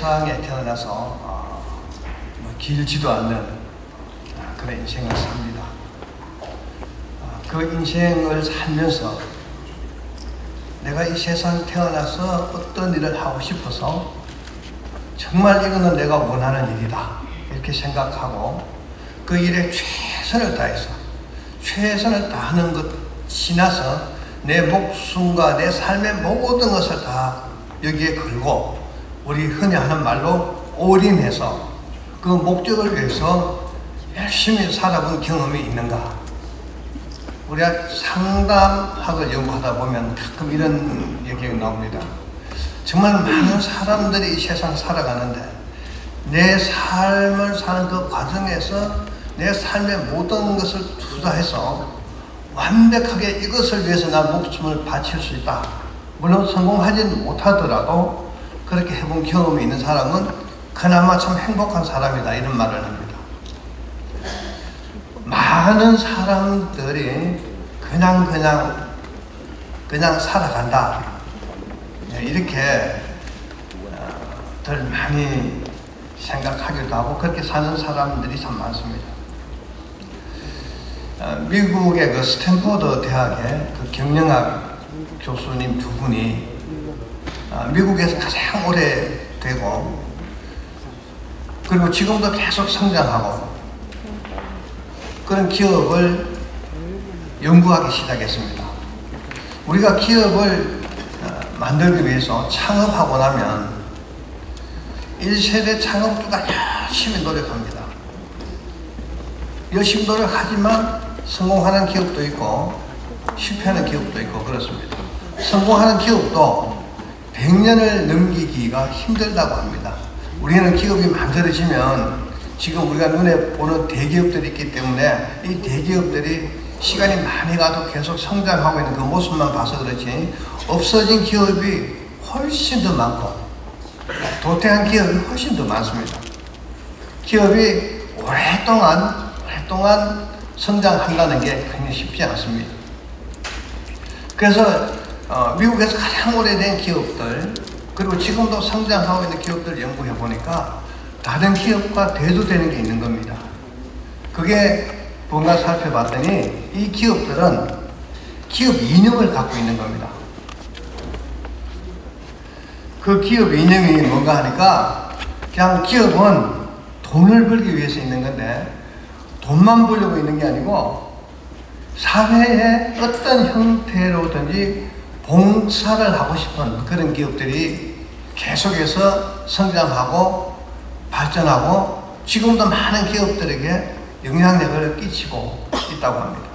세상에 태어나서 길지도 않는 그런 인생을 삽니다. 그 인생을 살면서 내가 이 세상에 태어나서 어떤 일을 하고 싶어서 정말 이거는 내가 원하는 일이다 이렇게 생각하고 그 일에 최선을 다해서 최선을 다하는 것 지나서 내 목숨과 내 삶의 모든 것을 다 여기에 걸고 우리 흔히 하는 말로 올인해서 그 목적을 위해서 열심히 살아본 경험이 있는가? 우리가 상담학을 연구하다 보면 가끔 이런 얘기가 나옵니다. 정말 많은 사람들이 이 세상 살아가는데 내 삶을 사는 그 과정에서 내 삶의 모든 것을 투자해서 완벽하게 이것을 위해서 나 목숨을 바칠 수 있다. 물론 성공하지는 못하더라도 그렇게 해본 경험이 있는 사람은 그나마 참 행복한 사람이다 이런 말을 합니다. 많은 사람들이 그냥 살아간다 이렇게 들 많이 생각하기도 하고 그렇게 사는 사람들이 참 많습니다. 미국의 그 스탠포드 대학의 그 경영학 교수님 두 분이 미국에서 가장 오래되고 그리고 지금도 계속 성장하고 그런 기업을 연구하기 시작했습니다. 우리가 기업을 만들기 위해서 창업하고 나면 1세대 창업주가 열심히 노력합니다. 열심히 노력하지만 성공하는 기업도 있고 실패하는 기업도 있고 그렇습니다. 성공하는 기업도 100년을 넘기기가 힘들다고 합니다. 우리는 기업이 만들어지면 지금 우리가 눈에 보는 대기업들이 있기 때문에 이 대기업들이 시간이 많이 가도 계속 성장하고 있는 그 모습만 봐서 그렇지 없어진 기업이 훨씬 더 많고 도태한 기업이 훨씬 더 많습니다. 기업이 오랫동안 성장한다는 게 굉장히 쉽지 않습니다. 그래서 미국에서 가장 오래된 기업들 그리고 지금도 성장하고 있는 기업들을 연구해 보니까 다른 기업과 대조되는 게 있는 겁니다. 그게 뭔가 살펴봤더니 이 기업들은 기업 이념을 갖고 있는 겁니다. 그 기업 이념이 뭔가 하니까 그냥 기업은 돈을 벌기 위해서 있는 건데 돈만 벌려고 있는 게 아니고 사회의 어떤 형태로든지 봉사를 하고 싶은 그런 기업들이 계속해서 성장하고 발전하고 지금도 많은 기업들에게 영향력을 끼치고 있다고 합니다.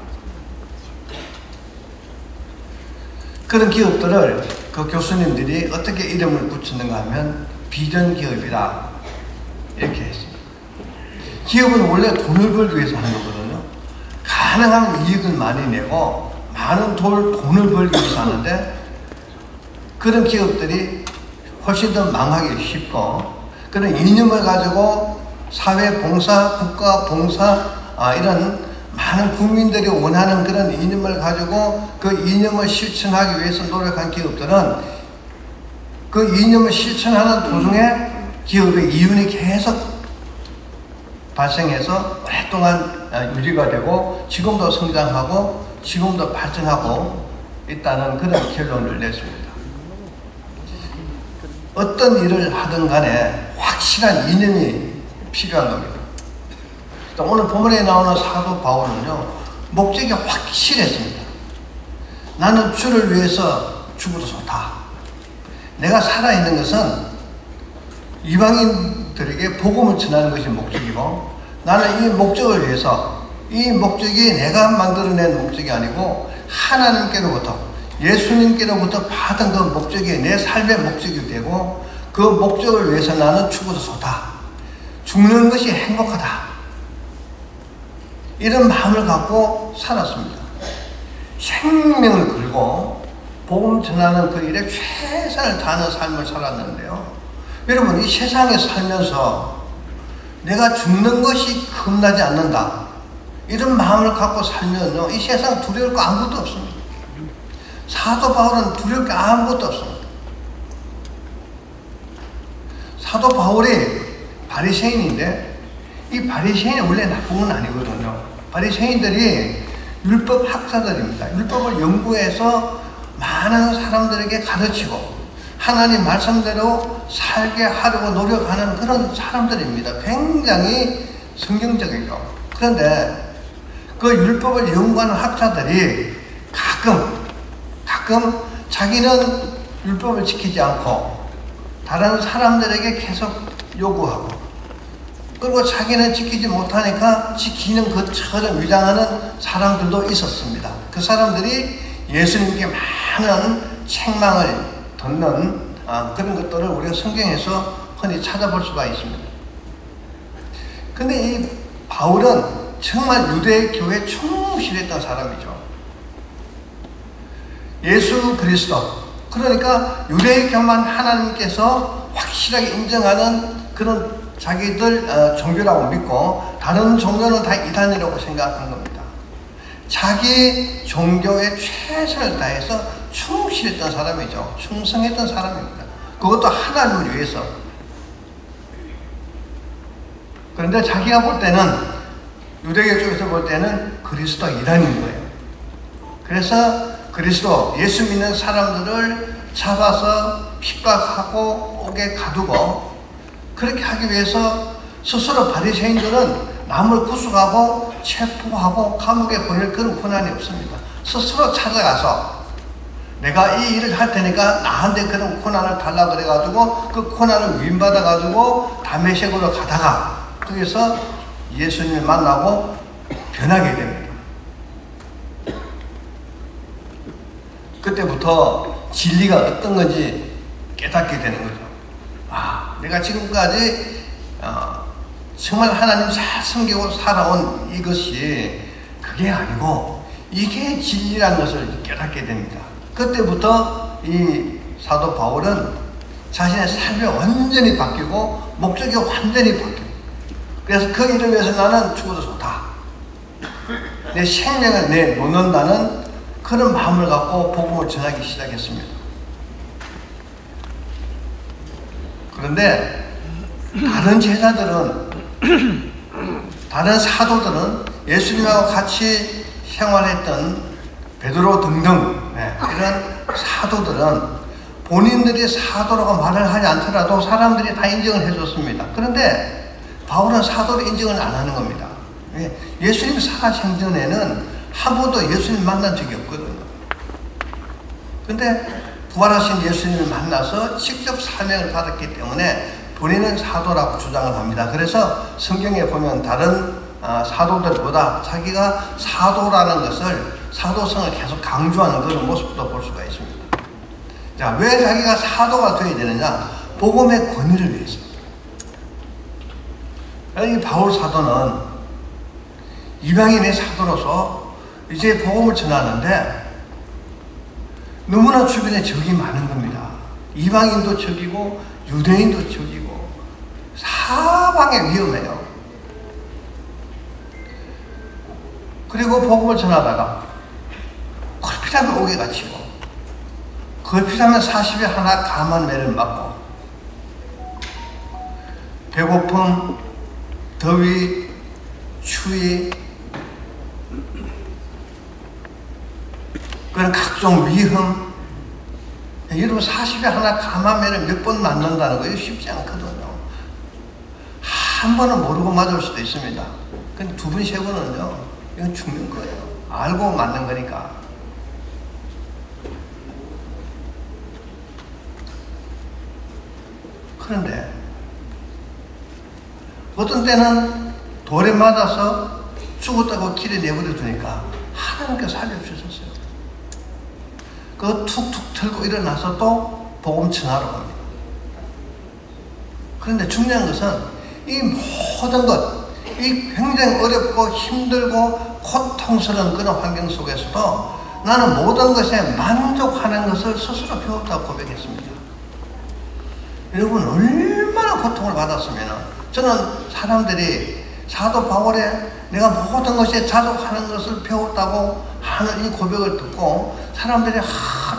그런 기업들을 그 교수님들이 어떻게 이름을 붙였는가 하면 비전 기업이다 이렇게 했습니다. 기업은 원래 돈을 벌기 위해서 하는 거거든요. 가능한 이익을 많이 내고 많은 돈을 벌기 위해서 하는데 그런 기업들이 훨씬 더 망하기 쉽고 그런 이념을 가지고 사회 봉사, 국가 봉사 이런 많은 국민들이 원하는 그런 이념을 가지고 그 이념을 실천하기 위해서 노력한 기업들은 그 이념을 실천하는 도중에 기업의 이윤이 계속 발생해서 오랫동안 유지가 되고 지금도 성장하고 지금도 발전하고 있다는 그런 결론을 냈습니다. 어떤 일을 하든 간에 확실한 이념이 필요한 겁니다. 오늘 본문에 나오는 사도 바울은요 목적이 확실했습니다. 나는 주를 위해서 죽어도 좋다. 내가 살아있는 것은 이방인들에게 복음을 전하는 것이 목적이고 나는 이 목적을 위해서 이 목적이 내가 만들어낸 목적이 아니고 하나님께로부터 예수님께로부터 받은 그 목적이 내 삶의 목적이 되고 그 목적을 위해서 나는 죽어도 좋다. 죽는 것이 행복하다. 이런 마음을 갖고 살았습니다. 생명을 걸고 복음 전하는 그 일에 최선을 다하는 삶을 살았는데요. 여러분 이 세상에 살면서 내가 죽는 것이 겁나지 않는다. 이런 마음을 갖고 살면요 이 세상 두려울 거 아무것도 없습니다. 사도 바울은 두려울 게 아무것도 없습니다. 사도 바울이 바리새인인데 이 바리새인이 원래 나쁜 건 아니거든요. 바리새인들이 율법 학자들입니다. 율법을 연구해서 많은 사람들에게 가르치고 하나님 말씀대로 살게 하려고 노력하는 그런 사람들입니다. 굉장히 성경적이죠. 그런데 그 율법을 연구하는 학자들이 가끔 자기는 율법을 지키지 않고 다른 사람들에게 계속 요구하고, 그리고 자기는 지키지 못하니까 지키는 것처럼 위장하는 사람들도 있었습니다. 그 사람들이 예수님께 많은 책망을 듣는 그런 것들을 우리가 성경에서 흔히 찾아볼 수가 있습니다. 근데 이 바울은 정말 유대 교회에 충실했던 사람이죠. 예수 그리스도, 그러니까 유대교만 하나님께서 확실하게 인정하는 그런 자기들 종교라고 믿고 다른 종교는 다 이단이라고 생각하는 겁니다. 자기 종교에 최선을 다해서 충실했던 사람이죠. 충성했던 사람입니다. 그것도 하나님을 위해서. 그런데 자기가 볼 때는, 유대교 쪽에서 볼 때는 그리스도 이단인 거예요. 그래서 그리스도, 예수 믿는 사람들을 잡아서 핍박하고 옥에 가두고, 그렇게 하기 위해서 스스로 바리새인들은 남을 구속하고 체포하고 감옥에 보낼 그런 권한이 없습니다. 스스로 찾아가서 내가 이 일을 할 테니까 나한테 그런 권한을 달라고 그래가지고 그 권한을 위임받아가지고 다메섹으로 가다가 거기서 예수님을 만나고 변하게 됩니다. 그때부터 진리가 어떤 건지 깨닫게 되는 거죠. 내가 지금까지 정말 하나님 잘 섬기고 살아온 이것이 그게 아니고 이게 진리라는 것을 깨닫게 됩니다. 그때부터 이 사도 바울은 자신의 삶이 완전히 바뀌고 목적이 완전히 바뀌고, 그래서 그 일을 위해서 나는 죽어도 좋다, 내 생명을 내놓는다는 그런 마음을 갖고 복음을 전하기 시작했습니다. 그런데 다른 제자들은, 다른 사도들은, 예수님하고 같이 생활했던 베드로 등등 이런 사도들은 본인들이 사도라고 말을 하지 않더라도 사람들이 다 인정을 해줬습니다. 그런데 바울은 사도를 인정을 안 하는 겁니다. 예수님 살아생 전에는 한 번도 예수님 만난 적이 없거든요. 근데 부활하신 예수님을 만나서 직접 사명을 받았기 때문에 본인은 사도라고 주장을 합니다. 그래서 성경에 보면 다른 사도들보다 자기가 사도라는 것을, 사도성을 계속 강조하는 그런 모습도 볼 수가 있습니다. 자, 왜 자기가 사도가 되어야 되느냐? 복음의 권위를 위해서. 이 바울 사도는 이방인의 사도로서 이제 복음을 전하는데 너무나 주변에 적이 많은 겁니다. 이방인도 적이고 유대인도 적이고 사방에 위험해요. 그리고 복음을 전하다가 걸핏하면 옥에 갇히고, 걸핏하면 40일 하나 감한 매를 맞고, 배고픔, 더위, 추위, 그런 각종 위험, 여러분 40일 하나 감한 매를 몇 번 맞는다는 거 이거 쉽지 않거든요. 한 번은 모르고 맞을 수도 있습니다. 근데 두 번, 세 번은요, 이건 죽는 거예요. 알고 맞는 거니까. 그런데 어떤 때는 돌에 맞아서 죽었다고 길에 내버려 두니까 하나님께서 살려주셨어요. 그거 툭툭 털고 일어나서 또 복음 전하러 갑니다. 그런데 중요한 것은 이 모든 것, 이 굉장히 어렵고 힘들고 고통스러운 그런 환경 속에서도 나는 모든 것에 만족하는 것을 스스로 배웠다고 고백했습니다. 여러분 얼마나 고통을 받았으면, 저는 사람들이 사도 바울에 내가 모든 것에 자족하는 것을 배웠다고 하는 이 고백을 듣고 사람들이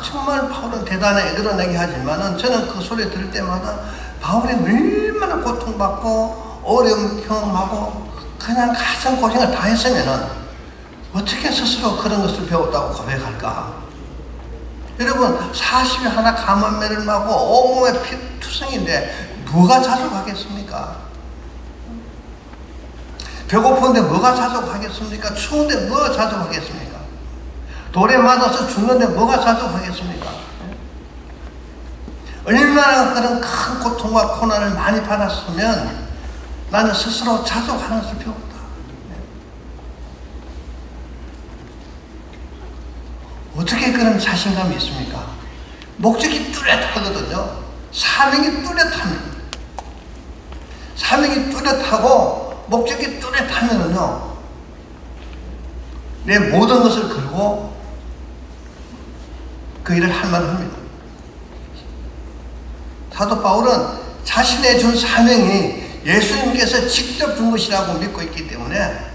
정말 바울은 대단해 이런 얘기 하지만은 저는 그 소리 들을 때마다 바울이 얼마나 고통받고 어려움 경험하고 그냥 가장 고생을 다 했으면은 어떻게 스스로 그런 것을 배웠다고 고백할까? 여러분 40일 하나 가뭄매를 마고 온몸에 피투성인데 뭐가 자족하겠습니까? 배고픈데 뭐가 자족하겠습니까? 추운데 뭐가 자족하겠습니까? 돌에 맞아서 죽는데 뭐가 자족하겠습니까? 얼마나 그런 큰 고통과 고난을 많이 받았으면 나는 스스로 자족하는 것을 배웠다. 어떻게 그런 자신감이 있습니까? 목적이 뚜렷하거든요. 사명이 뚜렷합니다. 사명이 뚜렷하고 목적이 뚜렷하면은요, 내 모든 것을 걸고 그 일을 할 만합니다. 사도 바울은 자신의 준 사명이 예수님께서 직접 준 것이라고 믿고 있기 때문에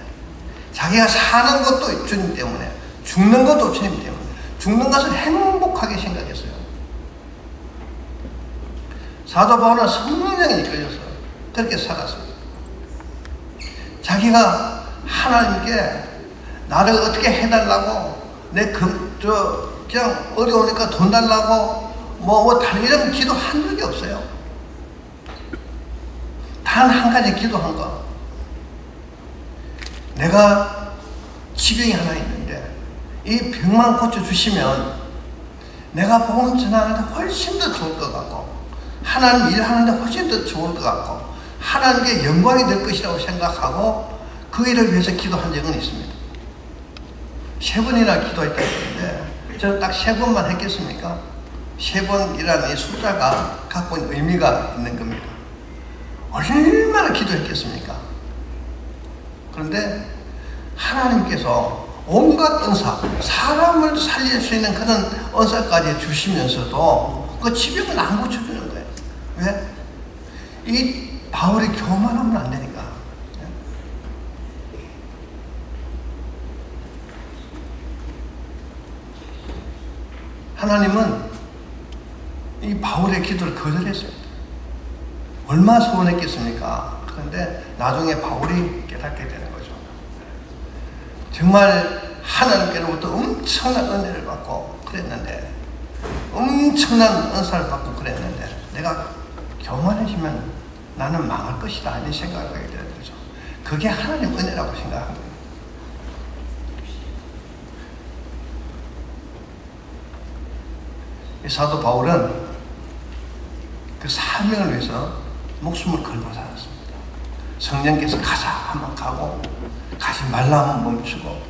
자기가 사는 것도 주님 때문에 죽는 것도 주님 때문에 죽는 것을 행복하게 생각했어요. 사도 바울은 성령에 이끌려서 그렇게 살았습니다. 자기가 하나님께 나를 어떻게 해달라고 그냥 어려우니까 돈 달라고 이런 기도 한 적이 없어요. 단 한 가지 기도한 거. 내가 지병이 하나 있는데 이 병만 고쳐주시면 내가 복음 전하는데 훨씬 더 좋을 것 같고 하나님 일하는데 훨씬 더 좋을 것 같고 하나님께 영광이 될 것이라고 생각하고 그 일을 위해서 기도한 적은 있습니다. 3번이나 기도했다고 했는데 저는 딱 3번만 했겠습니까? 3번이라는 이 숫자가 갖고 있는 의미가 있는 겁니다. 얼마나 기도했겠습니까? 그런데 하나님께서 온갖 은사, 사람을 살릴 수 있는 그런 은사까지 주시면서도 그 지병을 안 고쳐주는 거예요. 왜? 이 바울이 교만하면 안 되니까. 하나님은 이 바울의 기도를 거절했습니다. 얼마나 서운했겠습니까? 그런데 나중에 바울이 깨닫게 되는 거죠. 정말 하나님께로부터 엄청난 은혜를 받고 그랬는데, 엄청난 은사를 받고 그랬는데 내가 교만해지면 나는 망할 것이다 하는 생각을 하게 되는 거죠. 그게 하나님 은혜라고 생각합니다. 사도 바울은 그 사명을 위해서 목숨을 걸고 살았습니다. 성령께서 가자 하면 가고 가지 말라 하면 멈추고,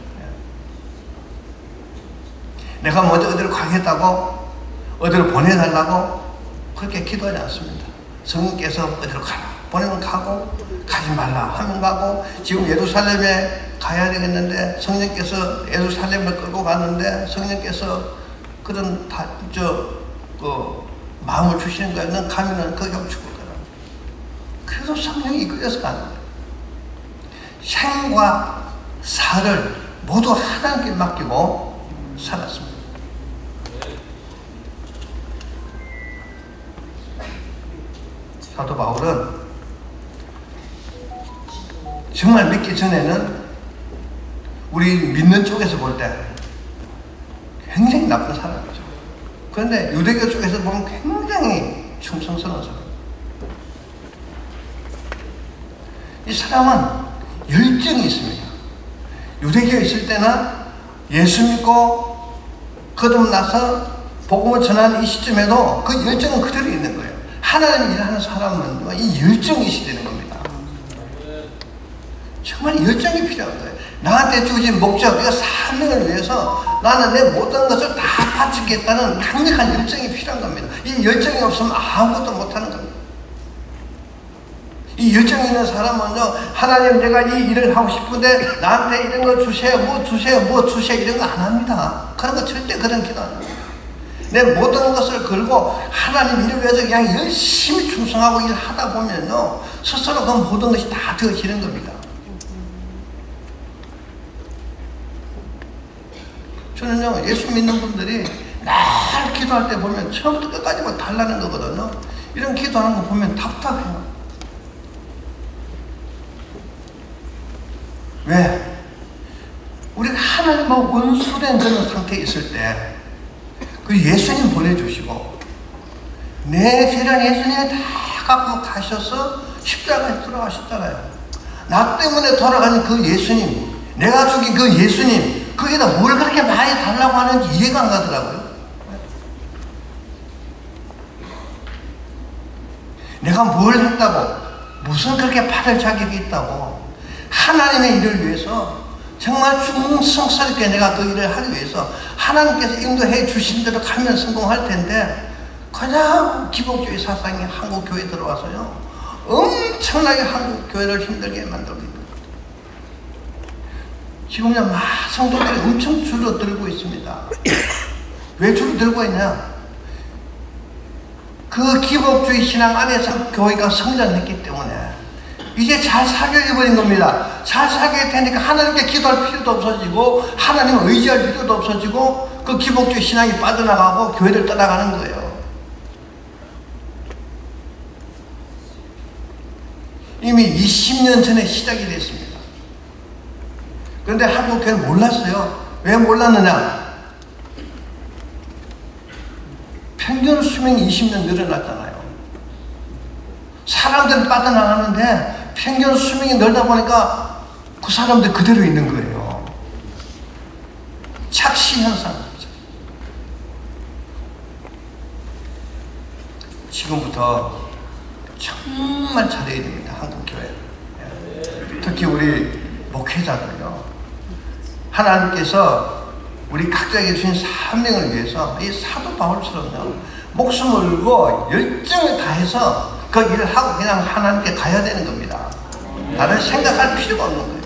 내가 먼저 어디로 가겠다고 어디로 보내달라고 그렇게 기도하지 않습니다. 성령께서 어디로 가라 보내면 가고 가지 말라 하면 가고, 지금 예루살렘에 가야 되겠는데 성령께서 예루살렘을 끌고 갔는데 성령께서 그런 마음을 주시는 거야. 넌 가면은 거기 가면 죽을 거라. 그래서 성령이 이끌려서 가는 거야. 생과 사를 모두 하나님께 맡기고 살았습니다. 사도 바울은 정말 믿기 전에는 우리 믿는 쪽에서 볼 때 굉장히 나쁜 사람이죠. 그런데 유대교 쪽에서 보면 굉장히 충성스러운 사람. 이 사람은 열정이 있습니다. 유대교에 있을 때나 예수 믿고 거듭나서 복음을 전하는 이 시점에도 그 열정은 그대로 있는 거예요. 하나님 일하는 사람은 이 열정이 있어야 되는 겁니다. 정말 열정이 필요한 거예요. 나한테 주어진 목적, 이거 사명을 위해서 나는 내 모든 것을 다 바치겠다는 강력한 열정이 필요한 겁니다. 이 열정이 없으면 아무것도 못하는 겁니다. 이 열정이 있는 사람은요, 하나님 내가 이 일을 하고 싶은데 나한테 이런 거 주세요, 뭐 주세요 이런 거 안 합니다. 그런 거 절대 그런 기도 안 합니다. 내 모든 것을 걸고 하나님 일을 위해서 그냥 열심히 충성하고 일하다 보면요, 스스로 그 모든 것이 다 되어지는 겁니다. 저는요, 예수 믿는 분들이 날 기도할 때 보면 처음부터 끝까지 뭐 달라는 거거든요. 이런 기도하는 거 보면 답답해요. 왜? 우리가 하나님하고 원수된 그런 상태에 있을 때 그 예수님 보내주시고 내 죄랑 예수님이 다 갖고 가셔서 십자가에 돌아가셨잖아요. 나 때문에 돌아가는 그 예수님, 내가 죽인 그 예수님, 거기다 뭘 그렇게 많이 달라고 하는지 이해가 안 가더라고요. 내가 뭘 했다고, 무슨 그렇게 받을 자격이 있다고, 하나님의 일을 위해서 정말 충성스럽게 내가 그 일을 하기 위해서 하나님께서 인도해 주신 대로 가면 성공할 텐데 그냥 기복주의 사상이 한국 교회에 들어와서요 엄청나게 한국 교회를 힘들게 만들고 있는 거예요. 지금요 막 성도들이 엄청 줄어들고 있습니다. 왜 줄어들고 있냐? 그 기복주의 신앙 안에서 교회가 성장했기 때문에 이제 잘 사귀어버린 겁니다. 잘 사귀어야 되니까 하나님께 기도할 필요도 없어지고 하나님을 의지할 필요도 없어지고 그 기복주의 신앙이 빠져나가고 교회를 떠나가는 거예요. 이미 20년 전에 시작이 됐습니다. 그런데 한국 교회는 몰랐어요. 왜 몰랐느냐? 평균 수명이 20년 늘어났잖아요. 사람들은 빠져나가는데 평균 수명이 늘다 보니까 그 사람들 그대로 있는 거예요. 착시 현상. 지금부터 정말 잘해야 됩니다. 한국 교회. 특히 우리 목회자들요. 하나님께서 우리 각자에게 주신 사명을 위해서 이 사도 바울처럼요. 목숨을 걸고 열정을 다해서 그 일을 하고 그냥 하나님께 가야 되는 겁니다. 다른 생각할 필요가 없는 거예요.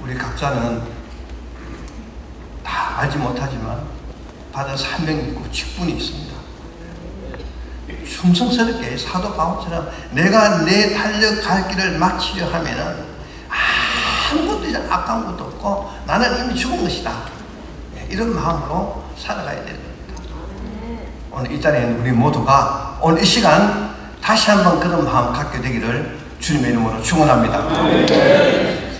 우리 각자는 다 알지 못하지만 받은 사명이 있고 직분이 있습니다. 충성스럽게 사도 바울처럼 내가 내 달려갈 길을 마치려 하면은 아무것도 이제 아까운 것도 없고 나는 이미 죽은 것이다. 이런 마음으로 살아가야 되는 겁니다. 오늘 이 자리에 우리 모두가 오늘 이 시간 다시 한번 그런 마음 갖게 되기를 주님의 이름으로 축원합니다.